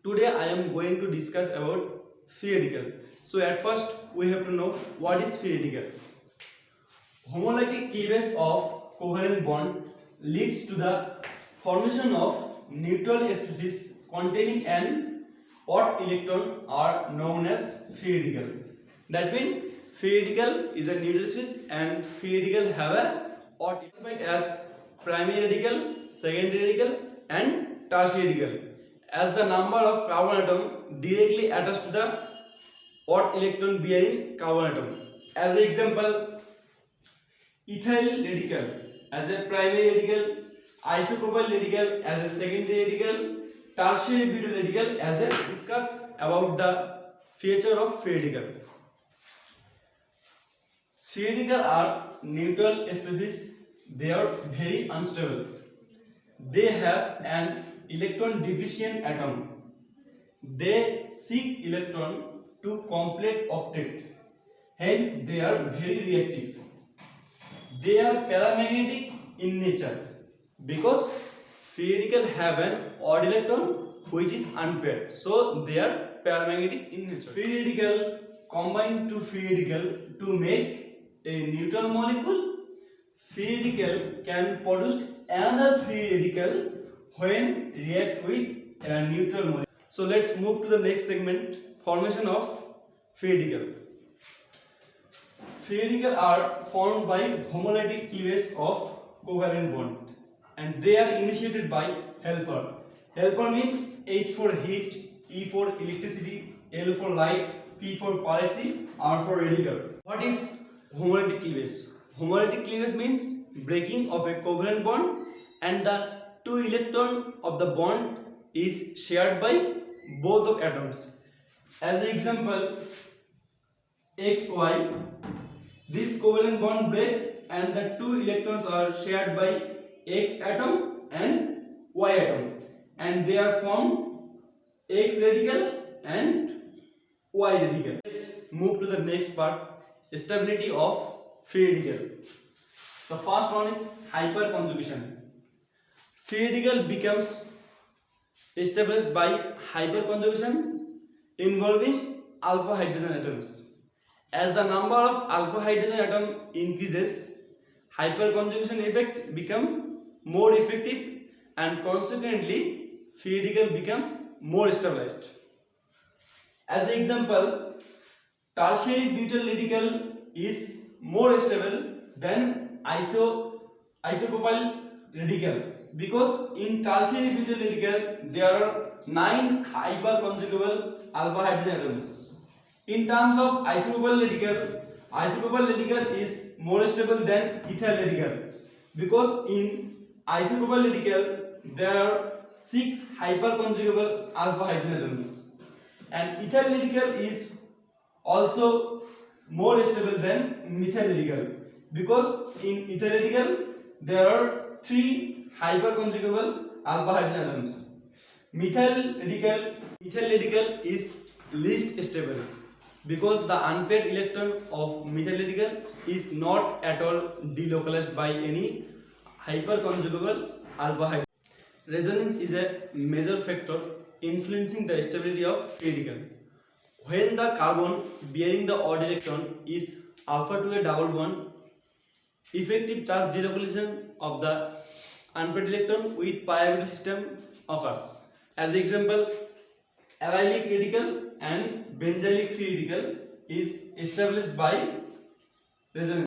Today I am going to discuss about free radical. So at first we have to know what is free radical. Homolytic cleavage of covalent bond leads to the formation of neutral species containing an odd electron are known as free radical. That means free radical is a neutral species and free radical have a odd element as primary radical, secondary radical and tertiary radical, as the number of carbon atom directly attached to the odd electron bearing carbon atom. As an example, ethyl radical as a primary radical, isopropyl radical as a secondary radical, tertiary butyl radical as a discuss about the feature of free radical. Free radical are neutral species. They are very unstable. They have an electron deficient atom. They seek electron to complete octet. Hence, they are very reactive. They are paramagnetic in nature because free radical have an odd electron which is unpaired. So, they are paramagnetic in nature. Free radical combine to free radical to make a neutral molecule. Free radical can produce another free radical when react with a neutral molecule. So let's move to the next segment, formation of free radical. Free radical are formed by homolytic cleavage of covalent bond and they are initiated by helper. Helper means H for heat, E for electricity, L for light, P for polarization, R for radical. What is homolytic cleavage? Homolytic cleavage means breaking of a covalent bond and the two electron of the bond is shared by both of atoms. As an example, XY, this covalent bond breaks and the two electrons are shared by X atom and Y atom and they are formed X radical and Y radical. Let's move to the next part, stability of free radical. The first one is hyperconjugation. Free radical becomes established by hyperconjugation involving alpha hydrogen atoms. As the number of alpha hydrogen atom increases, hyperconjugation effect become more effective and consequently free radical becomes more stabilized. As an example, tertiary butyl radical is more stable than isopropyl radical because in tertiary butyl radical there are 9 hyperconjugable alpha hydrogen atoms. In terms of isopropyl radical is more stable than ethyl radical because in isopropyl radical there are 6 hyperconjugable alpha hydrogen atoms and ethyl radical is also more stable than methyl radical because in ethyl radical there are 3 hyperconjugable alpha hydrogen atoms. Methyl radical is least stable because the unpaired electron of methyl radical is not at all delocalized by any hyperconjugable alpha hydrogen. Resonance is a major factor influencing the stability of free radical. When the carbon bearing the odd electron is alpha to a double bond, effective charge delocalization of the unpaired electron with pi-orbital system occurs. As example, allylic radical and benzylic free radical is established by resonance.